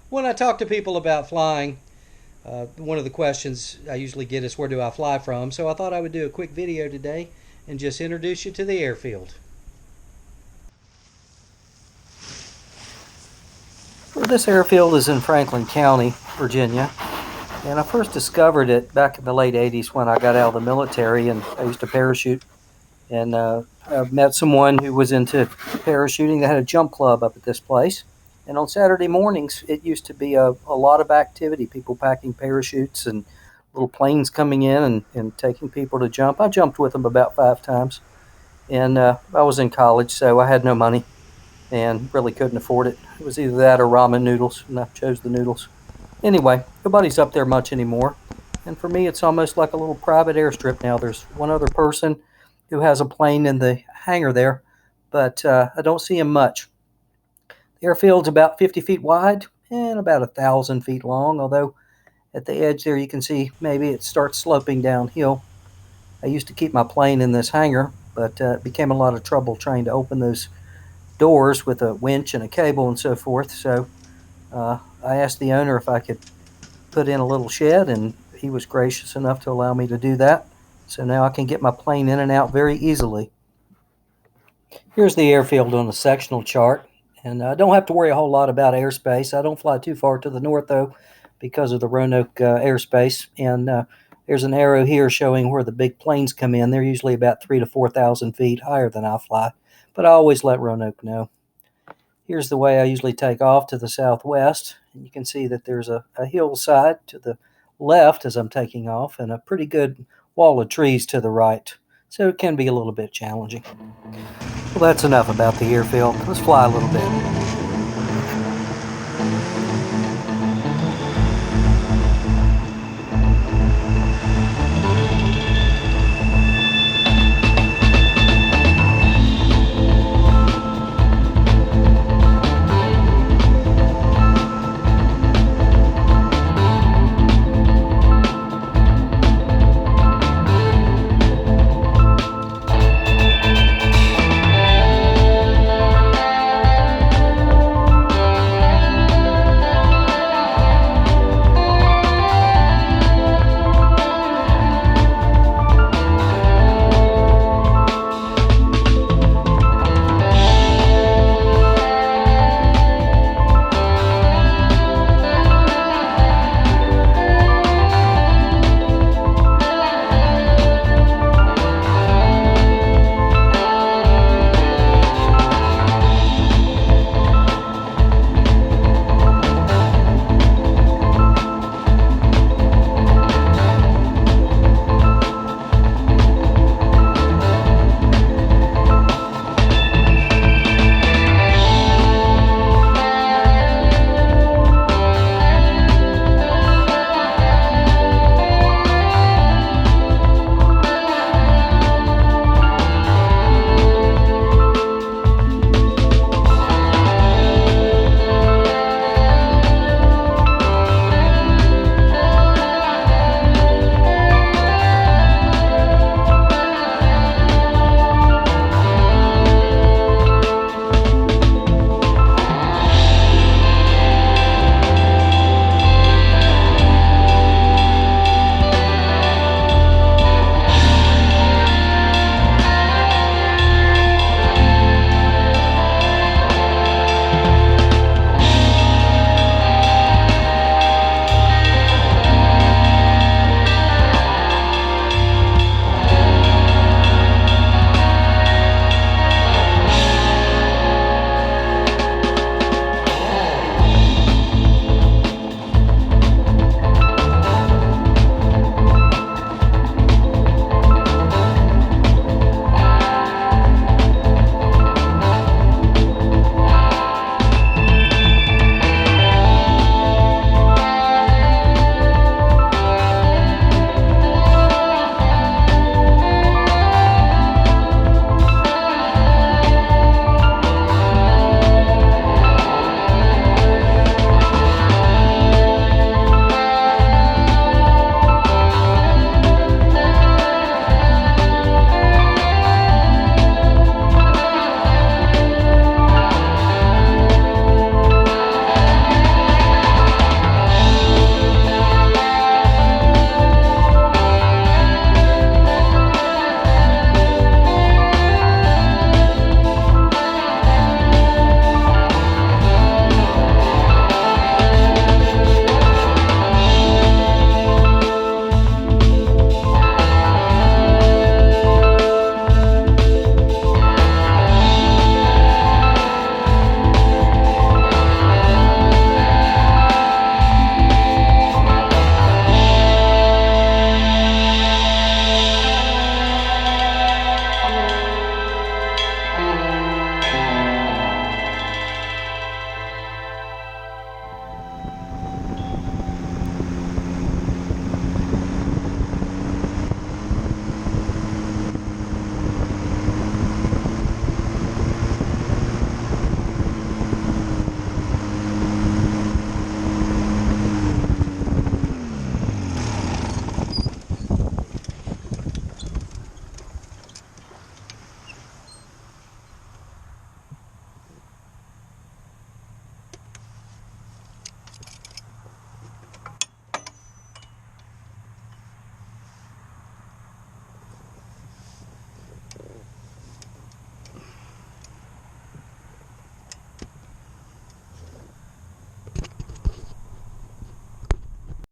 When I talk to people about flying, one of the questions I usually get is where do I fly from? So I thought I would do a quick video today and just introduce you to the airfield. Well, this airfield is in Franklin County, Virginia, and I first discovered it back in the late 80s when I got out of the military and I used to parachute. And I met someone who was into parachuting. They had a jump club up at this place. And on Saturday mornings, it used to be a lot of activity, people packing parachutes and little planes coming in and taking people to jump. I jumped with them about 5 times. And I was in college, so I had no money and really couldn't afford it. It was either that or ramen noodles, and I chose the noodles. Anyway, nobody's up there much anymore. And for me, it's almost like a little private airstrip now. There's one other person who has a plane in the hangar there, but I don't see him much. The airfield's about 50 feet wide and about 1,000 feet long, although at the edge there you can see maybe it starts sloping downhill. I used to keep my plane in this hangar, but it became a lot of trouble trying to open those doors with a winch and a cable and so forth. So I asked the owner if I could put in a little shed, and he was gracious enough to allow me to do that. So now I can get my plane in and out very easily. Here's the airfield on the sectional chart, and I don't have to worry a whole lot about airspace. I don't fly too far to the north, though, because of the Roanoke airspace. And there's an arrow here showing where the big planes come in. They're usually about 3,000 to 4,000 feet higher than I fly, but I always let Roanoke know. Here's the way I usually take off to the southwest. And you can see that there's a hillside to the left as I'm taking off and a pretty good wall of trees to the right. So it can be a little bit challenging. Well, that's enough about the airfield. Let's fly a little bit.